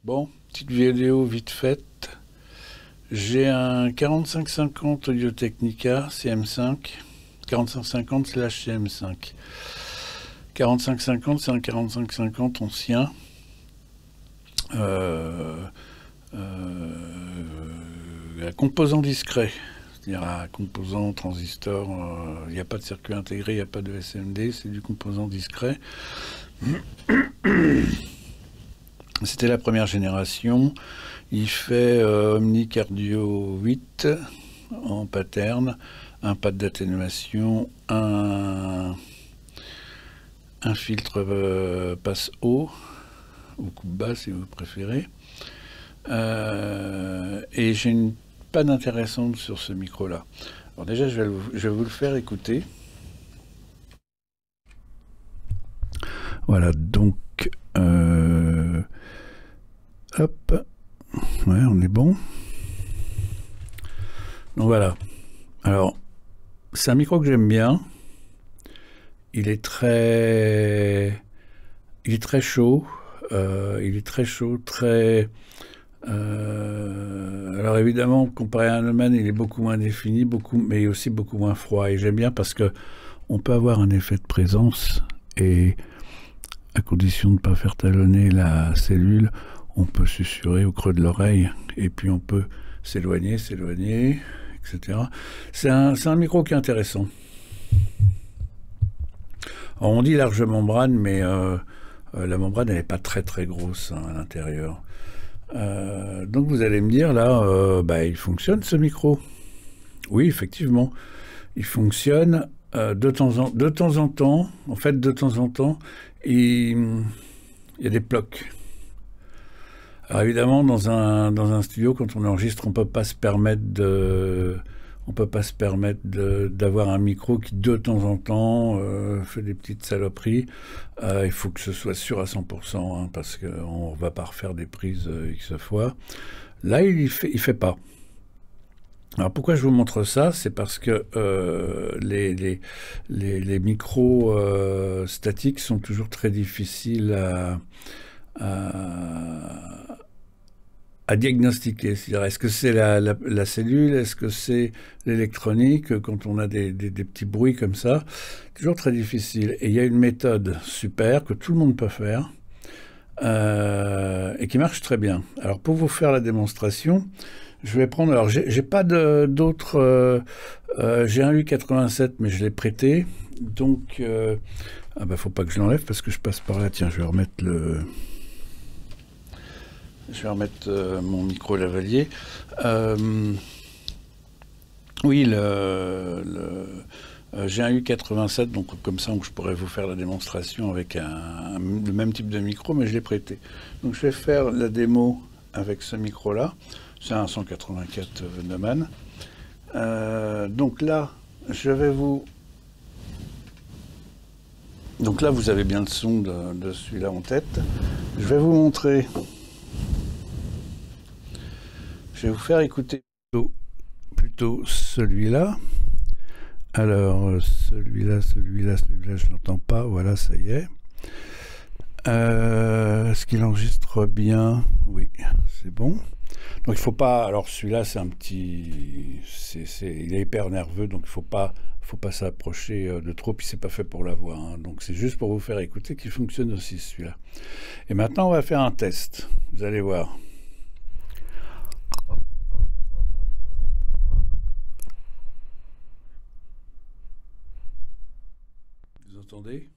Bon, petite vidéo vite faite. J'ai un 4550 Audio-Technica CM5, 4550/CM5. 4550, c'est un 4550 ancien. Un composant discret, c'est-à-dire un composant transistor, il n'y a pas de circuit intégré, il n'y a pas de SMD, c'est du composant discret. C'était la première génération. Il fait Omnicardio 8 en pattern, un pad d'atténuation, un filtre passe haut ou coupe bas si vous préférez. Et j'ai une panne intéressante sur ce micro là. Alors déjà je vais vous le faire écouter. Voilà, donc hop, ouais, on est bon. Donc voilà. Alors, c'est un micro que j'aime bien. Il est très chaud. Il est très chaud, très. Alors évidemment, comparé à un Neumann, il est beaucoup moins défini, mais aussi beaucoup moins froid. Et j'aime bien parce que on peut avoir un effet de présence et à condition de ne pas faire talonner la cellule, on peut susurrer au creux de l'oreille et puis on peut s'éloigner, etc. C'est un micro qui est intéressant. Alors, on dit large membrane, mais la membrane elle n'est pas très très grosse à l'intérieur. Donc vous allez me dire là, il fonctionne ce micro. Oui, effectivement, il fonctionne de temps en temps. En fait, de temps en temps, il y a des plocs. Alors évidemment, dans un studio, quand on enregistre, on peut pas se permettre d'avoir un micro qui de temps en temps fait des petites saloperies. Il faut que ce soit sûr à 100%, hein, parce qu'on va pas refaire des prises X fois. Là, il fait pas. Alors pourquoi je vous montre ça? C'est parce que les micros statiques sont toujours très difficiles à diagnostiquer. C'est-à-dire, est-ce que c'est la cellule, est-ce que c'est l'électronique, quand on a des petits bruits comme ça, toujours très difficile. Et il y a une méthode super que tout le monde peut faire et qui marche très bien. Alors pour vous faire la démonstration, je vais prendre, alors j'ai pas d'autres, j'ai un U87 mais je l'ai prêté, donc faut pas que je l'enlève parce que je passe par là. Tiens, je vais remettre mon micro lavalier. Oui, j'ai un U87, donc comme ça, je pourrais vous faire la démonstration avec le même type de micro, mais je l'ai prêté. Donc je vais faire la démo avec ce micro-là. C'est un 184 Neumann. Donc là, Donc là, vous avez bien le son de celui-là en tête. Je vais vous montrer. Je vais vous faire écouter plutôt celui-là. Alors, celui-là, je n'entends pas. Voilà, ça y est. Est-ce qu'il enregistre bien? Oui, c'est bon. Donc il faut pas. Alors celui-là, c'est un petit. Il est hyper nerveux, donc il faut pas s'approcher de trop. Puis c'est pas fait pour la voix, hein. Donc c'est juste pour vous faire écouter qu'il fonctionne aussi celui-là. Et maintenant, on va faire un test. Vous allez voir. Vous entendez?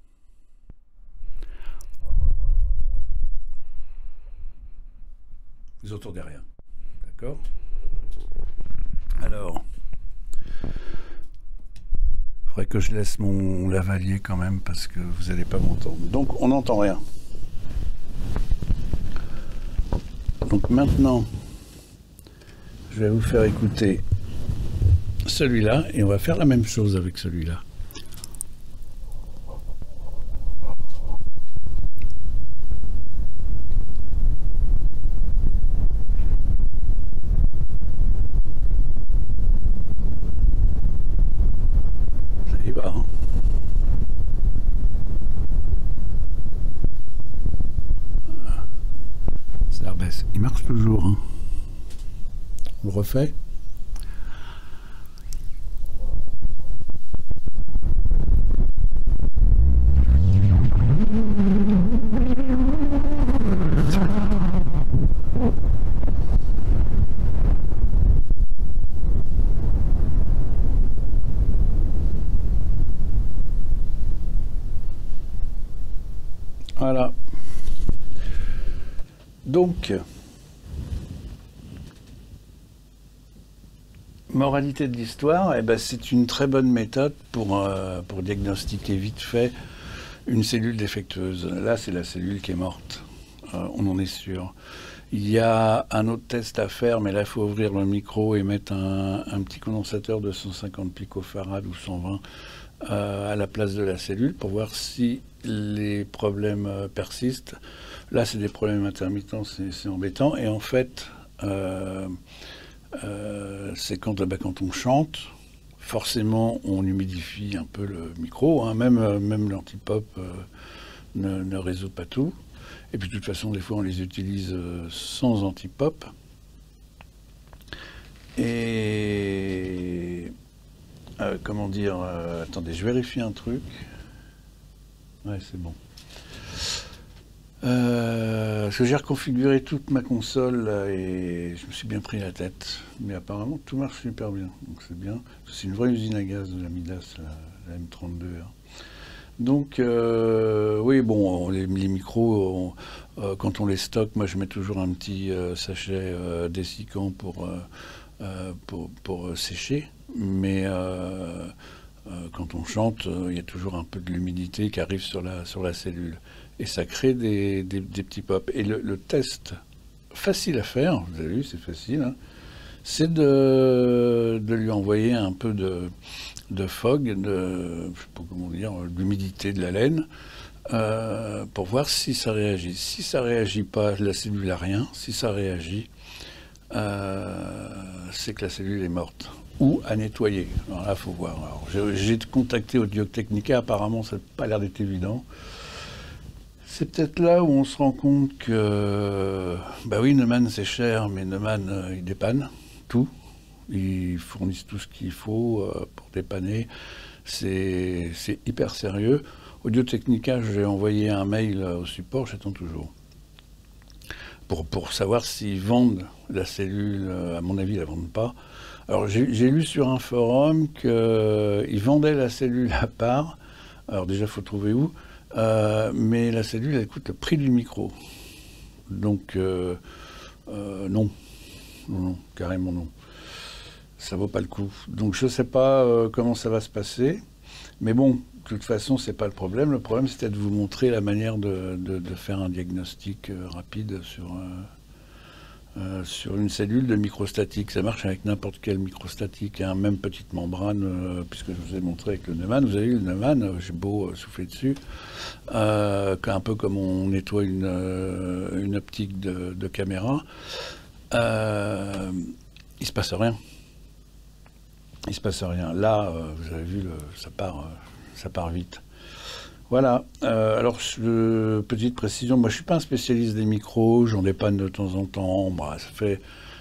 Vous entendez rien. D'accord? Alors, il faudrait que je laisse mon lavalier quand même parce que vous n'allez pas m'entendre. Donc, on n'entend rien. Donc maintenant, je vais vous faire écouter celui-là et on va faire la même chose avec celui-là. Ça y va, hein? Ça rebaisse. refais. Voilà. Donc, moralité de l'histoire, eh ben, c'est une très bonne méthode pour diagnostiquer vite fait une cellule défectueuse. Là, c'est la cellule qui est morte. On en est sûr. Il y a un autre test à faire, mais là, il faut ouvrir le micro et mettre un petit condensateur de 150 picofarads ou 120 à la place de la cellule pour voir si les problèmes persistent. Là, c'est des problèmes intermittents, c'est embêtant. Et en fait, c'est quand on chante, forcément, on humidifie un peu le micro. Hein, même l'anti-pop ne résout pas tout. Et puis, de toute façon, des fois, on les utilise sans anti-pop. Et... comment dire, attendez, je vérifie un truc. Ouais, c'est bon. Parce que j'ai reconfiguré toute ma console là, et je me suis bien pris la tête. Mais apparemment, tout marche super bien. Donc c'est bien. C'est une vraie usine à gaz de la Midas, la M32. Hein. Donc, oui, bon, les micros, quand on les stocke, moi je mets toujours un petit sachet dessicant pour sécher. Mais quand on chante, il y a toujours un peu de l'humidité qui arrive sur la cellule. Et ça crée des petits pops. Et le test facile à faire, vous avez vu, c'est facile, hein, c'est de lui envoyer un peu de fog, je ne sais pas comment dire, d'humidité de la laine, pour voir si ça réagit. Si ça ne réagit pas, la cellule n'a rien. Si ça réagit, c'est que la cellule est morte. Ou à nettoyer. Alors là, il faut voir. J'ai contacté Audio-Technica, apparemment, ça n'a pas l'air d'être évident. C'est peut-être là où on se rend compte que, bah oui, Neumann c'est cher, mais Neumann, ils dépannent tout. Ils fournissent tout ce qu'il faut pour dépanner. C'est hyper sérieux. Audio-Technica, j'ai envoyé un mail au support, j'attends toujours. Pour savoir s'ils vendent la cellule, à mon avis, ils ne la vendent pas. Alors j'ai lu sur un forum qu'ils vendaient la cellule à part. Alors déjà, il faut trouver où. Mais la cellule, elle coûte le prix du micro. Donc, non. Non, carrément non. Ça vaut pas le coup. Donc, je sais pas comment ça va se passer. Mais bon, de toute façon, c'est pas le problème. Le problème, c'était de vous montrer la manière de faire un diagnostic rapide sur une cellule de microstatique. Ça marche avec n'importe quel microstatique, hein, même petite membrane, puisque je vous ai montré avec le Neumann. Vous avez vu le Neumann, j'ai beau souffler dessus, un peu comme on nettoie une optique de caméra. Il se passe rien. Il se passe rien. Là, vous avez vu, ça part vite. Voilà. Alors, petite précision, moi je suis pas un spécialiste des micros, j'en dépanne de temps en temps. Bah, ça fait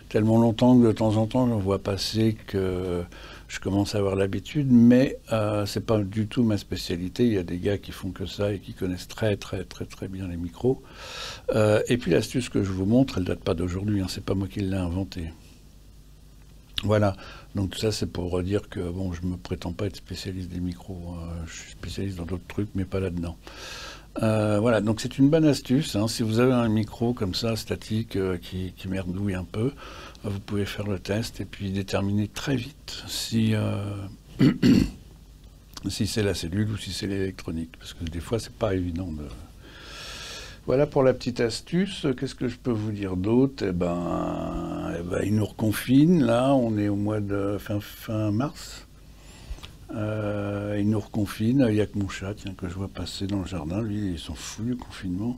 tellement longtemps que de temps en temps j'en vois passer que je commence à avoir l'habitude, mais c'est pas du tout ma spécialité. Il y a des gars qui font que ça et qui connaissent très bien les micros. Et puis l'astuce que je vous montre, elle date pas d'aujourd'hui, hein, c'est pas moi qui l'ai inventée. Voilà, donc tout ça c'est pour dire que bon, je me prétends pas être spécialiste des micros, je suis spécialiste dans d'autres trucs, mais pas là-dedans. Voilà, donc c'est une bonne astuce, hein. Si vous avez un micro comme ça, statique, qui merdouille un peu, vous pouvez faire le test et puis déterminer très vite si, si c'est la cellule ou si c'est l'électronique, parce que des fois c'est pas évident de... Voilà pour la petite astuce. Qu'est-ce que je peux vous dire d'autre? Eh ben, ils nous reconfinent. Là, on est au mois de fin mars. Ils nous reconfinent. Il n'y a que mon chat, tiens, que je vois passer dans le jardin. Lui, il s'en fout du confinement.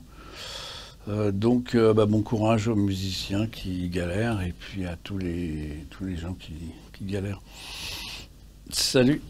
Donc, bon courage aux musiciens qui galèrent et puis à tous les gens qui galèrent. Salut!